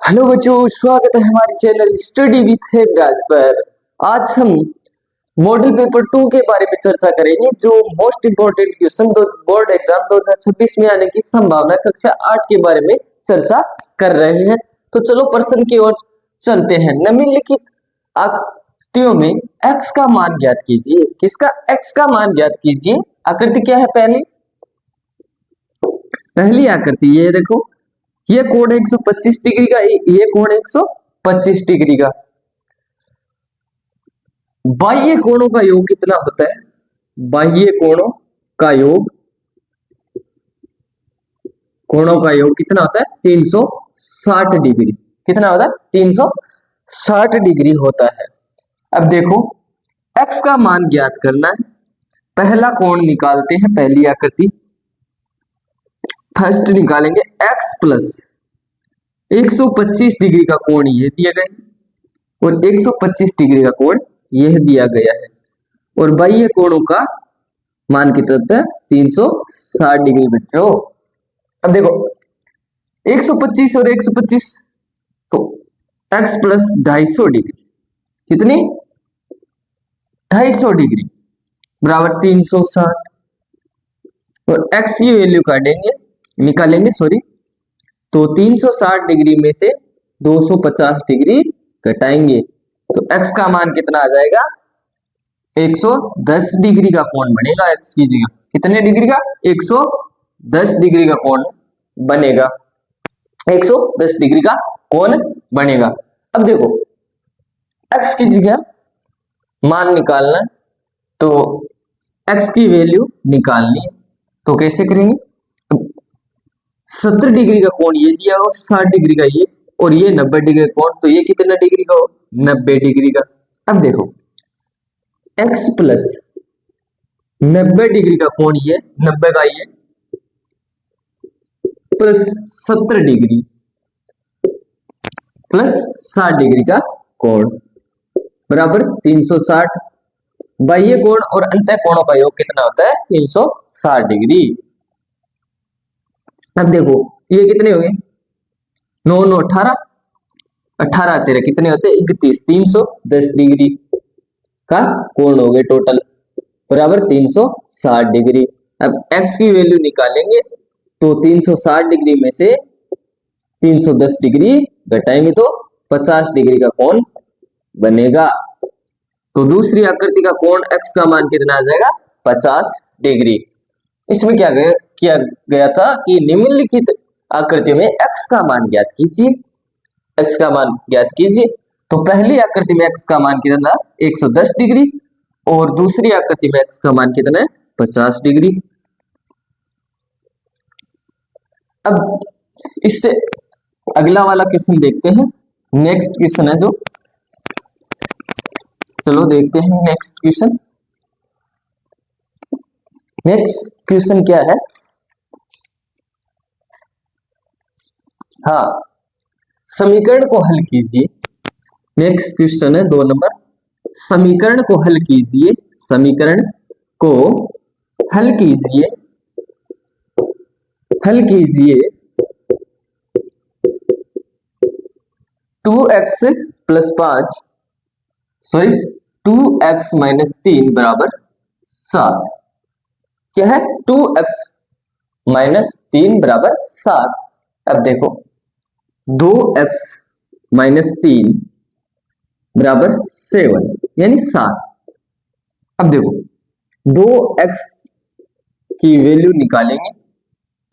Hello बच्चों, स्वागत है हमारे चैनल स्टडी विथ हेब्राज पर। आज हम मॉडल पेपर 2 के बारे में चर्चा करेंगे, जो most important question board exam 2026 में आने की संभावना कक्षा 8 के बारे में चर्चा कर रहे हैं। तो चलो प्रश्न की ओर चलते हैं। निम्नलिखित आकृतियों में x का मान ज्ञात कीजिए। किसका? x का मान ज्ञात कीजिए। आकृति क्या है? पहली आकृति ये देखो, ये कोण 125 डिग्री का, ये कोण 125 डिग्री का। बाह्य कोणों का योग कितना होता है? बाह्य कोणों का योग, कितना होता है? 360 डिग्री। कितना होता है? 360 डिग्री होता है। अब देखो, x का मान ज्ञात करना है। पहला कोण निकालते हैं, पहली आकृति फर्स्ट निकालेंगे। x प्लस 125 डिग्री का कोण ये दिया गया है और 125 डिग्री का कोण यह दिया गया है, और बाह्य कोणों का मान कितना होता है? 360 डिग्री। बच्चों अब देखो, 125 और 125 तो x प्लस 250 डिग्री, कितनी? 250 डिग्री बराबर 360, और x की वैल्यू निकालेंगे तो 360 डिग्री में से 250 डिग्री घटाएंगे तो x का मान कितना आ जाएगा? 110 डिग्री का कोण बनेगा। x की जगह कितने डिग्री का? 110 डिग्री का कोण बनेगा। 110 डिग्री का कोण बनेगा। अब देखो, x की जगह मान निकालना, तो x की वैल्यू निकालनी है, तो कैसे करेंगे? 70 डिग्री का कोण ये दिया हो, 60 डिग्री का ये, और ये 90 डिग्री का कोण, तो ये कितना डिग्री का हो? 90 डिग्री का। अब देखो, x प्लस 90 डिग्री का कोण ये 90 का ये प्लस 70 डिग्री प्लस 60 डिग्री का कोण बराबर 360। बाह्य कोण और अंतः कोणों का योग कितना होता है? 360 डिग्री। अब देखो, ये कितने हो गए? 9 9 18, 18 13 कितने होते हैं? 31। 310 डिग्री का कोण हो गए टोटल, बराबर 360 डिग्री। अब x की वैल्यू निकालेंगे तो 360 डिग्री में से 310 डिग्री घटाएंगे तो 50 डिग्री का कोण बनेगा। तो दूसरी आकृति का कोण x का मान कितना आ जाएगा? 50 डिग्री। इसमें क्या किया गया था कि निम्नलिखित आकृतियों में x का मान ज्ञात कीजिए। x का मान ज्ञात कीजिए। तो पहली आकृति में x का मान कितना? 110 डिग्री, और दूसरी आकृति में x का मान कितना है? 50 डिग्री। अब इससे अगला वाला क्वेश्चन देखते हैं। नेक्स्ट क्वेश्चन है जो, चलो देखते हैं नेक्स्ट क्वेश्चन। नेक्स्ट क्वेश्चन क्या है? हाँ, समीकरण को हल कीजिए। नेक्स्ट क्वेश्चन है 2 नंबर। समीकरण को हल कीजिए। समीकरण को हल कीजिए। हल कीजिए 2x plus 5 sorry 2x minus 3 बराबर 7। क्या है? 2x माइनस 3 बराबर 7। अब देखो, 2x माइनस 3 बराबर 7 यानी 7। अब देखो, 2x की वैल्यू निकालेंगे,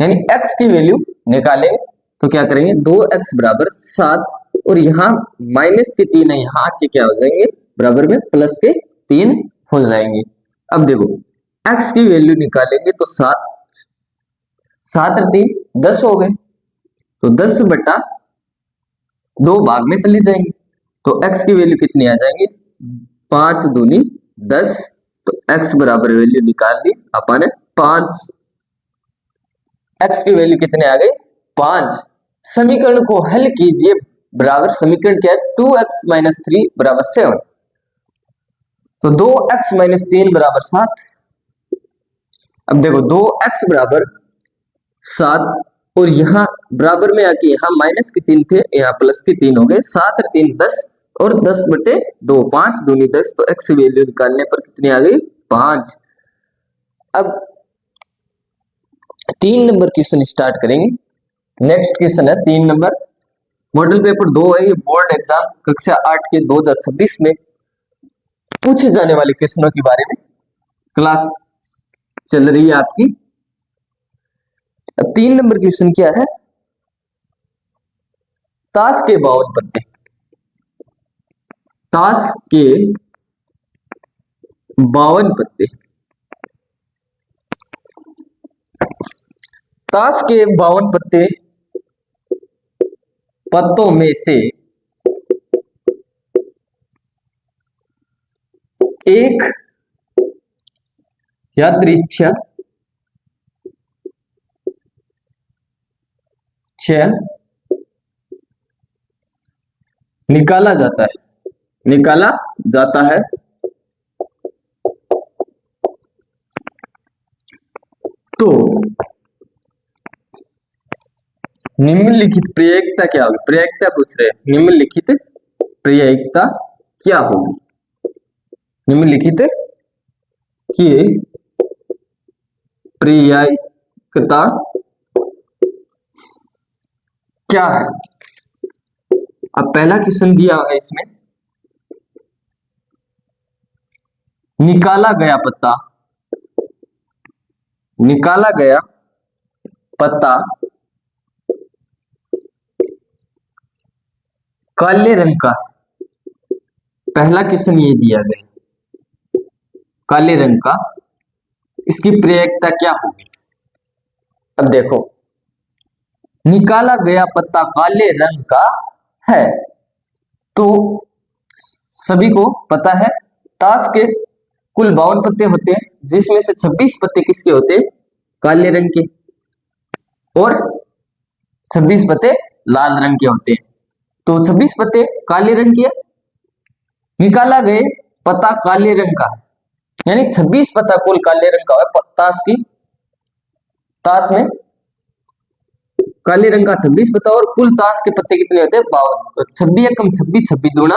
यानी x की वैल्यू निकालेंगे तो क्या करेंगे? 2x बराबर 7, और यहाँ माइनस के 3 है, यहाँ के क्या हो जाएंगे? बराबर में प्लस के 3 हो जाएंगे। अब देखो, x की वैल्यू निकालेंगे तो 7 7 और 3 10 हो गए, तो 10 बटा 2 भाग में चले जाएंगे, तो x की वैल्यू कितनी आ जाएंगी? 5 दूनी 10, तो x बराबर वैल्यू निकाल ली अपन ने 5। x की वैल्यू कितने आ गई? 5। समीकरण को हल कीजिए बराबर, समीकरण क्या है? 2x माइनस 3 बराबर 7, तो 2x माइनस 3 बराबर 7। अब देखो, 2x बराबर 7 और यहाँ बराबर में आके यहाँ माइनस के 3 थे, यहाँ प्लस के 3 हो गए, 7 और 3 10 और 10/2, 5 दूनी 10, तो x वैल्यू निकालने पर कितनी आ गई 5। अब 3 नंबर क्वेश्चन स्टार्ट करेंगे। नेक्स्ट क्वेश्चन है 3 नंबर, मॉडल पेपर 2 है, ये बोर्ड एग्जाम कक्षा 8 के 2026 में पूछे जाने वाले क्वेश्चनों के बारे में क्लास चल रही है आपकी। अब 3 नंबर क्वेश्चन क्या है, ताश के 52 पत्ते, ताश के 52 पत्ते, ताश के 52 पत्ते पत्तों में से एक यादृच्छा 6 निकाला जाता है, तो निम्नलिखित प्रयोक्ता क्या होगी, प्रयोक्ता पूछ रहे हैं, निम्नलिखित प्रयोक्ता क्या होगी, निम्नलिखित की प्रयोक्ता क्या है। अब पहला क्वेश्चन दिया है इसमें, निकाला गया पत्ता काले रंग का, पहला क्वेश्चन ये दिया गया काले रंग का, इसकी प्रयोक्ता क्या होगी। अब देखो, निकाला गया पत्ता काले रंग का है, तो सभी को पता है ताश के कुल 52 पत्ते होते हैं, जिसमें से 26 पत्ते किसके होते हैं, काले रंग के, और 26 पत्ते लाल रंग के होते हैं। तो 26 पत्ते काले रंग के, निकाला गए पत्ता काले रंग का है, यानी 26 पत्ता कुल काले रंग का है। ताश में काले रंग का 26 पत्ता, और कुल ताश के पत्ते कितने होते हैं 52, तो 26 एकम 26, 26 दूना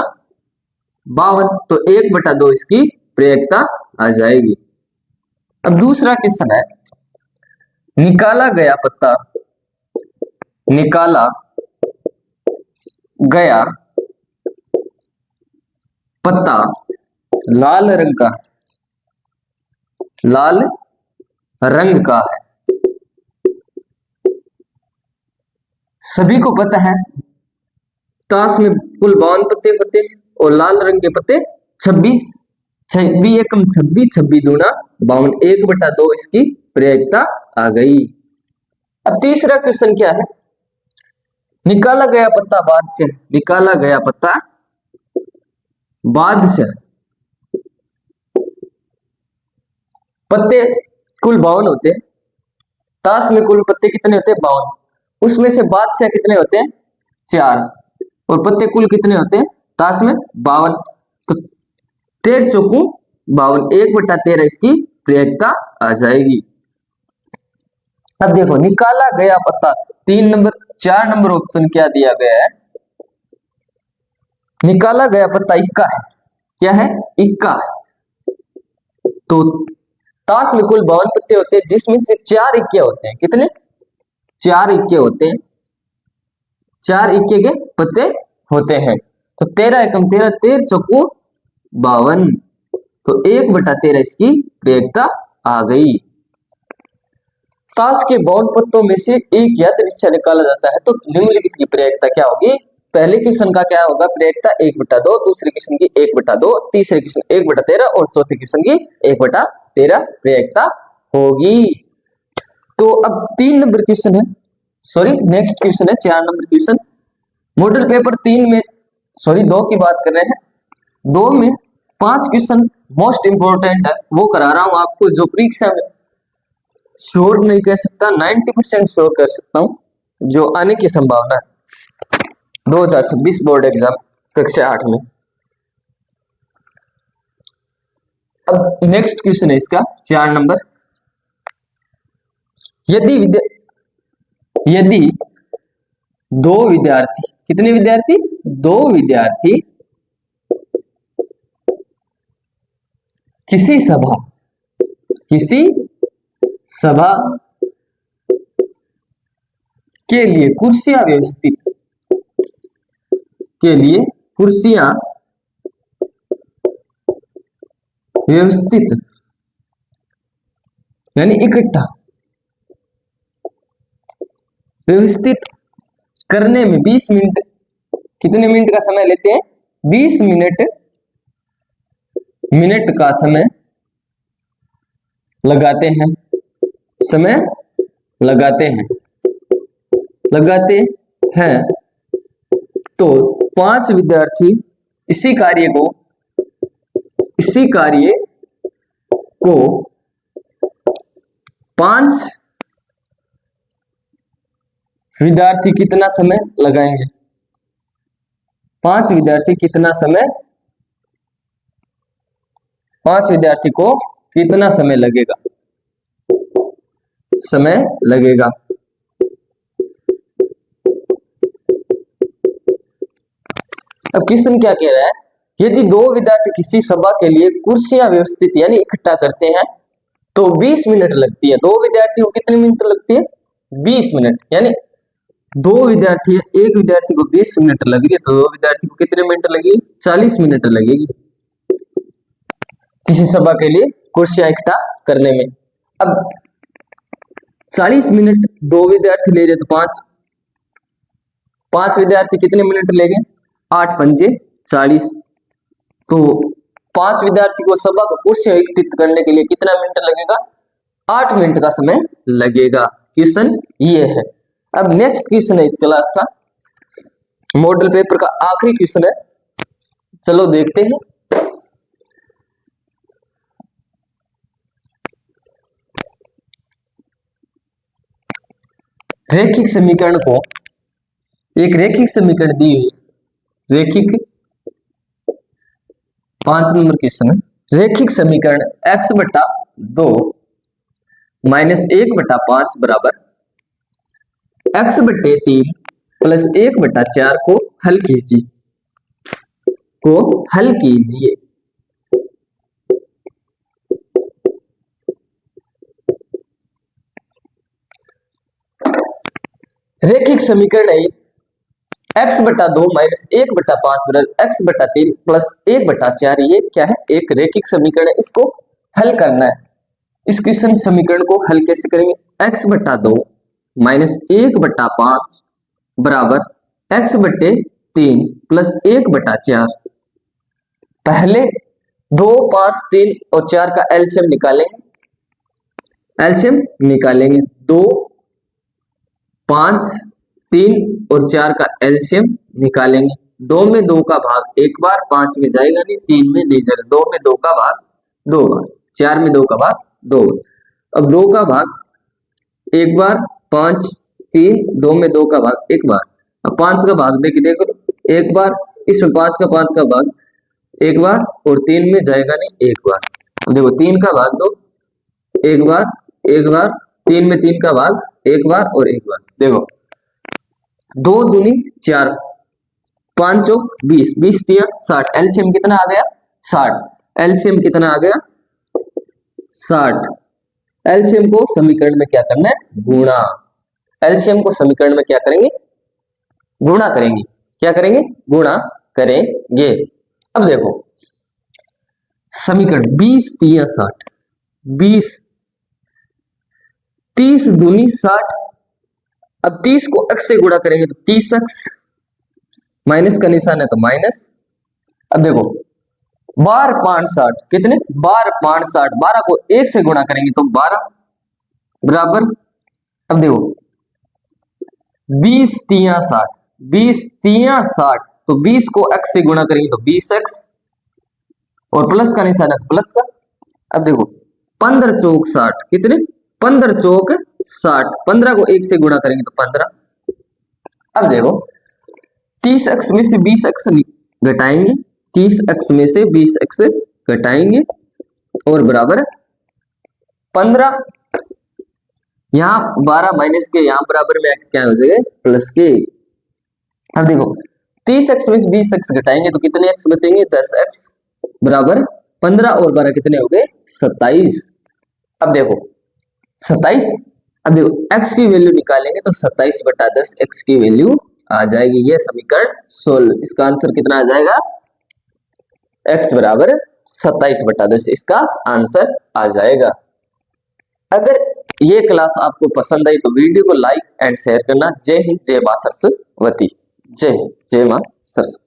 52, तो 1/2 इसकी प्रयोक्ता आ जाएगी। अब दूसरा क्वेश्चन है, निकाला गया पत्ता लाल रंग का है, सभी को पता है ताश में कुल 52 पत्ते होते हैं और लाल रंग के पत्ते 26, 26 एकम 26, 26 दूना 52, 1/2 इसकी प्रयोक्ता आ गई। अब तीसरा क्वेश्चन क्या है, निकाला गया पत्ता बादशाह, पत्ते कुल 52 होते हैं, ताश में कुल पत्ते कितने होते हैं 52, उसमें से बादशाह कितने होते हैं 4, और पत्ते कुल कितने होते हैं ताश में 52, तो 13 चौकू 52, 1/13 इसकी प्रयोक्ता आ जाएगी। अब देखो, निकाला गया पत्ता 3 नंबर 4 नंबर ऑप्शन क्या दिया गया है, निकाला गया पत्ता इक्का है, क्या है इक्का है, तो ताश में कुल 52 पत्ते होते हैं, जिसमें से 4 इक्के होते हैं, कितने 4 इक्के होते हैं, 4 इक्के के पत्ते होते हैं, तो 13 एकम 13, 13 चौकू 52, तो 1/13 इसकी प्रयोक्ता आ गई। ताश के 52 पत्तों में से एक यादृच्छा निकाला जाता है, तो निम्नलिखित की प्रयोक्ता क्या होगी। पहले क्वेश्चन का क्या होगा प्रयोक्ता 1/2, दूसरे क्वेश्चन की 1/2, तीसरे क्वेश्चन 1/13 और चौथे क्वेश्चन की 1/13 प्रयोक्ता होगी। तो अब 3 नंबर क्वेश्चन है, सॉरी नेक्स्ट क्वेश्चन है 4 नंबर क्वेश्चन, मॉडल पेपर 3 में, सॉरी 2 की बात कर रहे हैं, 2 में 5 क्वेश्चन मोस्ट इंपोर्टेंट है, वो करा रहा हूं आपको, जो परीक्षा में श्योर नहीं कह सकता, 90% श्योर कर सकता हूं, जो आने की संभावना है 2026 बोर्ड एग्जाम कक्षा 8 में। अब नेक्स्ट क्वेश्चन है इसका 4 नंबर, यदि दो विद्यार्थी, कितने विद्यार्थी, दो विद्यार्थी किसी सभा के लिए कुर्सियां व्यवस्थित यानी इकट्ठा व्यवस्थित करने में 20 मिनट, कितने मिनट का समय लेते हैं, 20 मिनट का समय लगाते हैं तो 5 विद्यार्थी इसी कार्य को 5 विद्यार्थी कितना समय लगाएंगे, 5 विद्यार्थी कितना समय, 5 विद्यार्थी को कितना समय लगेगा, अब क्वेश्चन क्या कह रहा है, यदि दो विद्यार्थी किसी सभा के लिए कुर्सियां व्यवस्थित यानी इकट्ठा करते हैं तो 20 मिनट लगती है, दो विद्यार्थी को कितने मिनट लगती है, 20 मिनट, यानी दो विद्यार्थी, एक विद्यार्थी को 20 मिनट लग रही है तो दो विद्यार्थी को कितने मिनट लगेगी, 40 मिनट लगेगी किसी सभा के लिए कुर्सियां इकट्ठा करने में। अब 40 मिनट दो विद्यार्थी ले रहे तो 5 विद्यार्थी कितने मिनट लेंगे, 8 पंजे 40, तो 5 विद्यार्थी को सभा को कुर्सियां एकत्रित करने के लिए कितना मिनट लगेगा, 8 मिनट का समय लगेगा। क्वेश्चन ये है। अब नेक्स्ट क्वेश्चन है इस क्लास का, मॉडल पेपर का आखिरी क्वेश्चन है, चलो देखते हैं। रैखिक समीकरण को, एक रैखिक समीकरण दी हुई, रैखिक 5 नंबर क्वेश्चन है, रैखिक समीकरण x बटा 2 माइनस 1 बटा 5 बराबर x बटे 3 प्लस 1 बटा 4 को हल कीजिए। रैखिक समीकरण है x बटा 2 माइनस 1 बटा 5 बराबर x बटा 3 प्लस 1 बटा 4, ये क्या है, एक रैखिक समीकरण है, इसको हल करना है। इस क्वेश्चन समीकरण को हल कैसे करेंगे, x बटा 2 माइनस 1 बटा 5 बराबर x बटे 3 प्लस 1 बटा 4, पहले 2, 5, 3 और 4 का एलसीएम निकालेंगे, 2, 5, 3 और 4 का एलसीएम निकालेंगे, 2 में 2 का भाग एक बार, 5 में जाएगा नहीं, 3 में नहीं जाएगा, 2 में 2 का भाग 2 बार, 4 में 2 का भाग 2 बार। अब 2 का भाग एक बार, 5, 3, 2 में 2 का भाग एक बार, अब 5 का भाग देखो एक बार, इसमें 5 का भाग एक बार और 3 में जाएगा नहीं एक बार, देखो 3 का भाग 2 एक बार, 3 में 3 का भाग एक बार और एक बार, देखो 2 दूनी 4, 5 चौक 20, 20 दिया 60, एलसीएम कितना आ गया 60, एलसीएम कितना आ गया 60। एलसीएम को समीकरण में क्या करना है, गुणा, एलसीएम को समीकरण में क्या करेंगे, गुणा करेंगे, क्या करेंगे, गुणा करेंगे। अब देखो समीकरण 20 3 60, 20 30 दूनी 60, अब 30 को x से गुणा करेंगे तो 30x, माइनस का निशान है तो माइनस। अब देखो 12 5 60, कितने 12 5 60, 12 को 1 से गुणा करेंगे तो 12 बराबर, अब देखो 20 3 60, 20 3 60, तो 20 को x से गुणा करेंगे तो 20x और प्लस का निशान है तो प्लस का। अब देखो 15 चौक 60, कितने 15 चौक 60, 15 को 1 से गुणा करेंगे तो 15। अब देखो 30x में से 20x घटाएंगे, 30x में से 20x घटाएंगे और बराबर 15, यहाँ 12 माइनस के यहाँ बराबर में क्या हो जाएगा प्लस के। अब देखो 30x में 20x घटाएंगे तो कितने x बचेंगे 10x बराबर 15 और 12 कितने हो गए 27। अब देखो 27, अब देखो x की वैल्यू निकालेंगे तो 27 बटा 10 x की वैल्यू आ जाएगी। ये समीकरण 16, इसका आंसर कितना आ जाएगा x बराबर 27 बटा 10 इसका आंसर आ जाएगा। अगर ये क्लास आपको पसंद आई तो वीडियो को लाइक एंड शेयर करना। जय हिंद, जय मां सरस्वती। जय हिंद, जय मां सरस्वती।